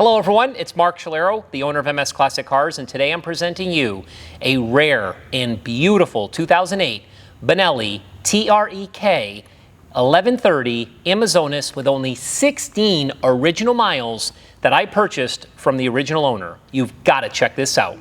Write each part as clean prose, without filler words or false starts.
Hello everyone, it's Mark Scholero, the owner of MS Classic Cars, and today I'm presenting you a rare and beautiful 2008 Benelli Tre-K 1130 Amazonas with only 16 original miles that I purchased from the original owner. You've got to check this out.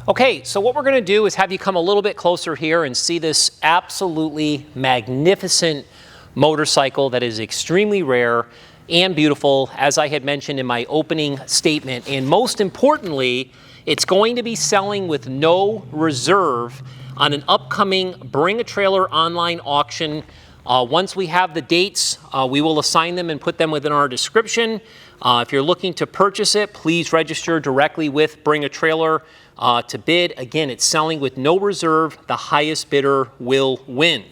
Okay, so what we're going to do is have you come a little bit closer here and see this absolutely magnificent motorcycle that is extremely rare and beautiful, as I had mentioned in my opening statement. And most importantly, it's going to be selling with no reserve on an upcoming Bring a Trailer online auction. Once we have the dates, we will assign them and put them within our description. If you're looking to purchase it, please register directly with Bring a Trailer to bid. Again, it's selling with no reserve. The highest bidder will win.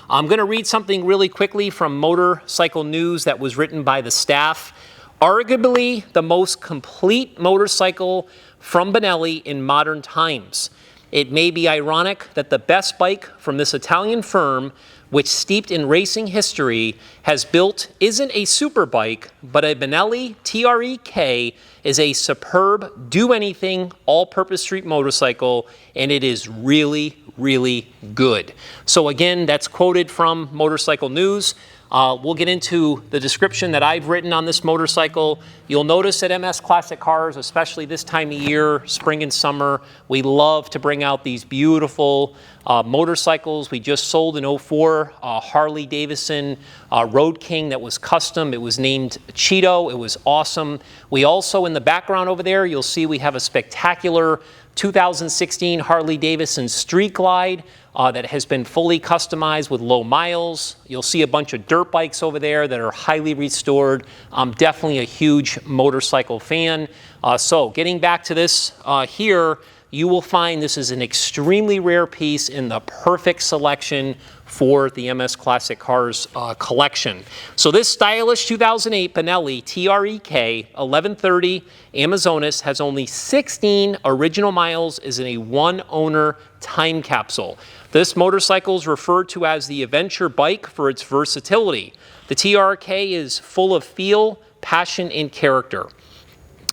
I'm going to read something really quickly from Motorcycle News that was written by the staff. Arguably the most complete motorcycle from Benelli in modern times. It may be ironic that the best bike from this Italian firm, which steeped in racing history, has built isn't a superbike, but a Benelli Tre-K is a superb, do-anything, all-purpose street motorcycle, and it is really, really good. So again, that's quoted from Motorcycle News. We'll get into the description that I've written on this motorcycle. You'll notice at MS Classic Cars, especially this time of year, spring and summer, we love to bring out these beautiful motorcycles. We just sold an 04 Harley Davidson Road King that was custom. It was named Cheeto. It was awesome. We also, in the background over there, you'll see we have a spectacular 2016 Harley Davidson Street Glide that has been fully customized with low miles. You'll see a bunch of dirt bikes over there that are highly restored. I'm definitely a huge motorcycle fan. So getting back to this here, you will find this is an extremely rare piece in the perfect selection for the MS Classic Cars collection. So this stylish 2008 Benelli Tre-K 1130 Amazonas has only 16 original miles, is in a one-owner time capsule. This motorcycle is referred to as the adventure bike for its versatility. The Tre-K is full of feel, passion, and character.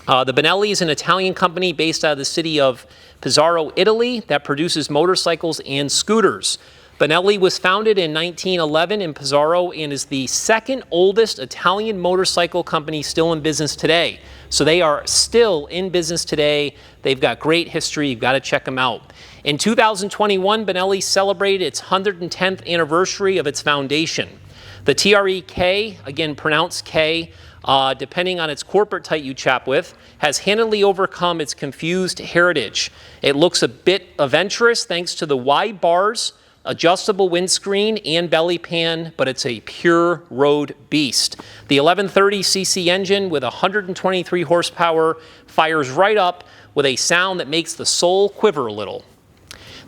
The Benelli is an Italian company based out of the city of Pesaro, Italy, that produces motorcycles and scooters. Benelli was founded in 1911 in Pesaro and is the second oldest Italian motorcycle company still in business today. So they are still in business today. They've got great history. You've got to check them out. In 2021, Benelli celebrated its 110th anniversary of its foundation. The Tre-K, again pronounced K, depending on its corporate type you chap with, has handily overcome its confused heritage. It looks a bit adventurous thanks to the wide bars, adjustable windscreen, and belly pan, but it's a pure road beast. The 1130cc engine with 123 horsepower fires right up with a sound that makes the soul quiver a little.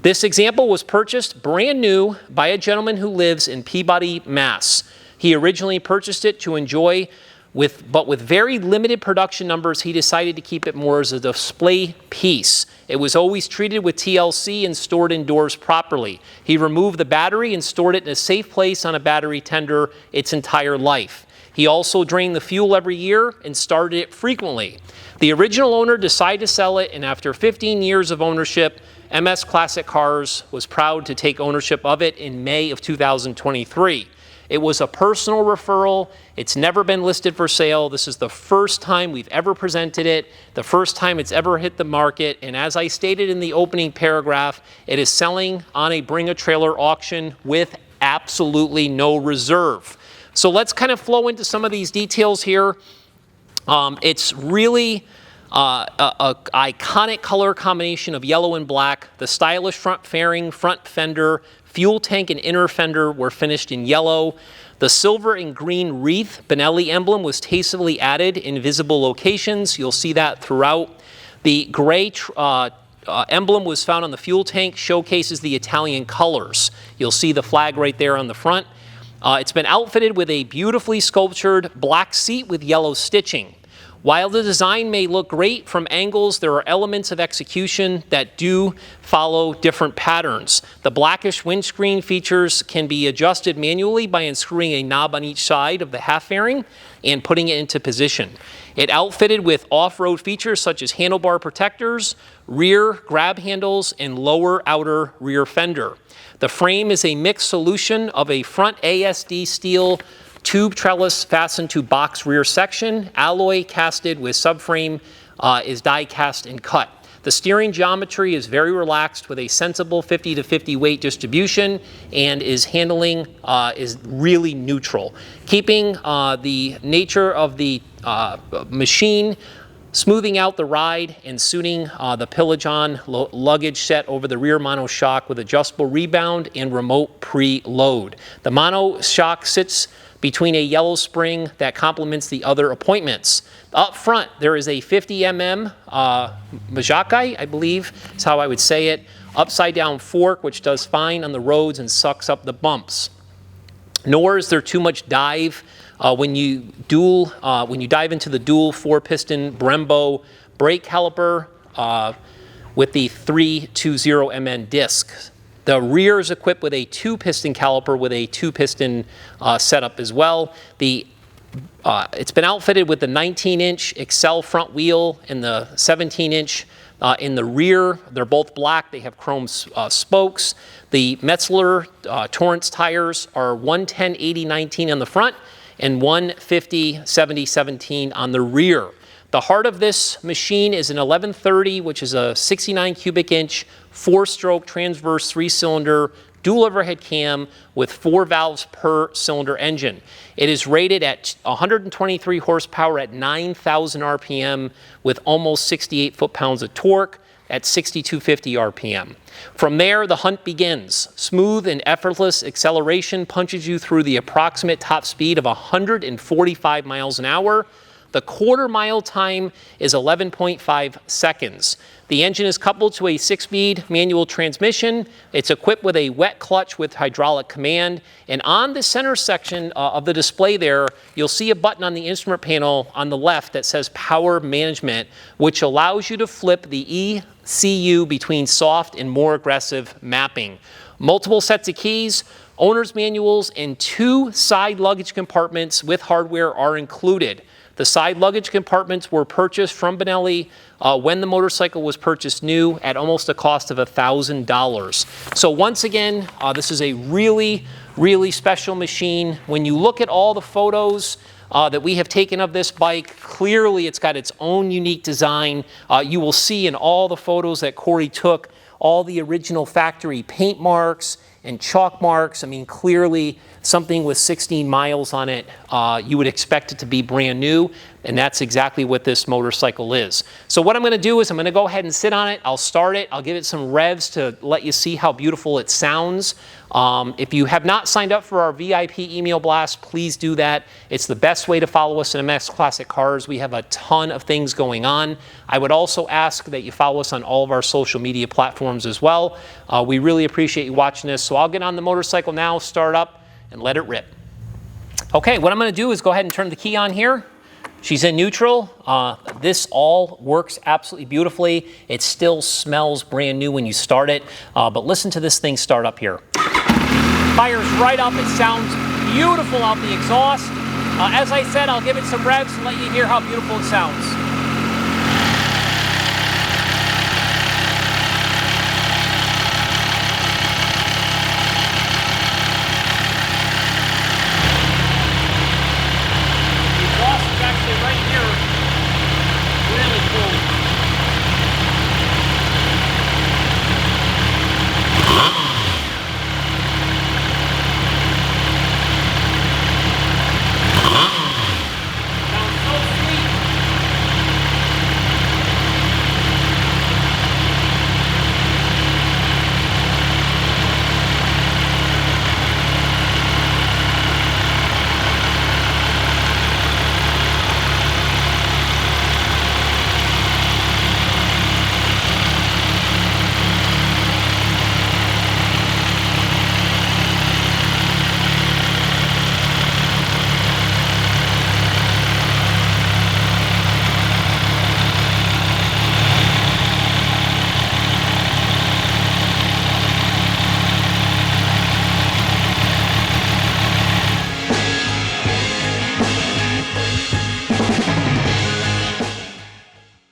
This example was purchased brand new by a gentleman who lives in Peabody, Mass. He originally purchased it to enjoy but with very limited production numbers, he decided to keep it more as a display piece. It was always treated with TLC and stored indoors properly. He removed the battery and stored it in a safe place on a battery tender its entire life. He also drained the fuel every year and started it frequently. The original owner decided to sell it, and after 15 years of ownership, MS Classic Cars was proud to take ownership of it in May of 2023. It was a personal referral. It's never been listed for sale. This is the first time we've ever presented it, the first time it's ever hit the market, and as I stated in the opening paragraph, it is selling on a Bring a Trailer auction with absolutely no reserve. So let's kind of flow into some of these details here. It's really an iconic color combination of yellow and black. The stylish front fairing, front fender, fuel tank and inner fender were finished in yellow. The silver and green wreath Benelli emblem was tastefully added in visible locations. You'll see that throughout. The gray emblem was found on the fuel tank, showcases the Italian colors. You'll see the flag right there on the front. It's been outfitted with a beautifully sculptured black seat with yellow stitching. While the design may look great from angles, there are elements of execution that do follow different patterns. The blackish windscreen features can be adjusted manually by unscrewing a knob on each side of the half fairing and putting it into position. It outfitted with off-road features such as handlebar protectors, rear grab handles, and lower outer rear fender. The frame is a mixed solution of a front ASD steel tube trellis fastened to box rear section, alloy casted with subframe is die cast and cut. The steering geometry is very relaxed with a sensible 50 to 50 weight distribution, and handling is really neutral, keeping the nature of the machine, smoothing out the ride and suiting the Pillajon luggage set over the rear monoshock with adjustable rebound and remote preload. The monoshock sits between a yellow spring that complements the other appointments. Up front, there is a 50 mm Majakai, I believe is how I would say it, upside down fork, which does fine on the roads and sucks up the bumps. Nor is there too much dive when you dive into the dual 4-piston Brembo brake caliper with the 320 MN disc. The rear is equipped with a 2-piston caliper with a 2-piston setup as well. It's been outfitted with the 19-inch Excel front wheel and the 17-inch in the rear. They're both black. They have chrome spokes. The Metzeler Torrance tires are 110/80/19 on the front and 150/70/17 on the rear. The heart of this machine is an 1130, which is a 69 cubic inch, 4-stroke transverse 3-cylinder dual overhead cam with 4 valves per cylinder engine. It is rated at 123 horsepower at 9,000 RPM with almost 68 foot-pounds of torque at 6,250 RPM. From there, the hunt begins. Smooth and effortless acceleration punches you through the approximate top speed of 145 miles an hour. The quarter-mile time is 11.5 seconds. The engine is coupled to a 6-speed manual transmission. It's equipped with a wet clutch with hydraulic command. And on the center section of the display there, you'll see a button on the instrument panel on the left that says Power Management, which allows you to flip the ECU between soft and more aggressive mapping. Multiple sets of keys, owner's manuals, and 2 side luggage compartments with hardware are included. The side luggage compartments were purchased from Benelli when the motorcycle was purchased new at almost a cost of $1,000. So once again, this is a really, really special machine. When you look at all the photos that we have taken of this bike, clearly it's got its own unique design. You will see in all the photos that Corey took all the original factory paint marks and chalk marks. I mean, clearly something with 16 miles on it, you would expect it to be brand new, and that's exactly what this motorcycle is. So what I'm going to do is I'm going to go ahead and sit on it. I'll start it. I'll give it some revs to let you see how beautiful it sounds. If you have not signed up for our VIP email blast, please do that. It's the best way to follow us in MS Classic Cars. We have a ton of things going on. I would also ask that you follow us on all of our social media platforms as well. We really appreciate you watching this. So I'll get on the motorcycle now, start up, and let it rip. Okay, what I'm going to do is go ahead and turn the key on here. She's in neutral. This all works absolutely beautifully. It still smells brand new when you start it, but listen to this thing start up here. Fires right up. It sounds beautiful out the exhaust. As I said, I'll give it some revs and let you hear how beautiful it sounds.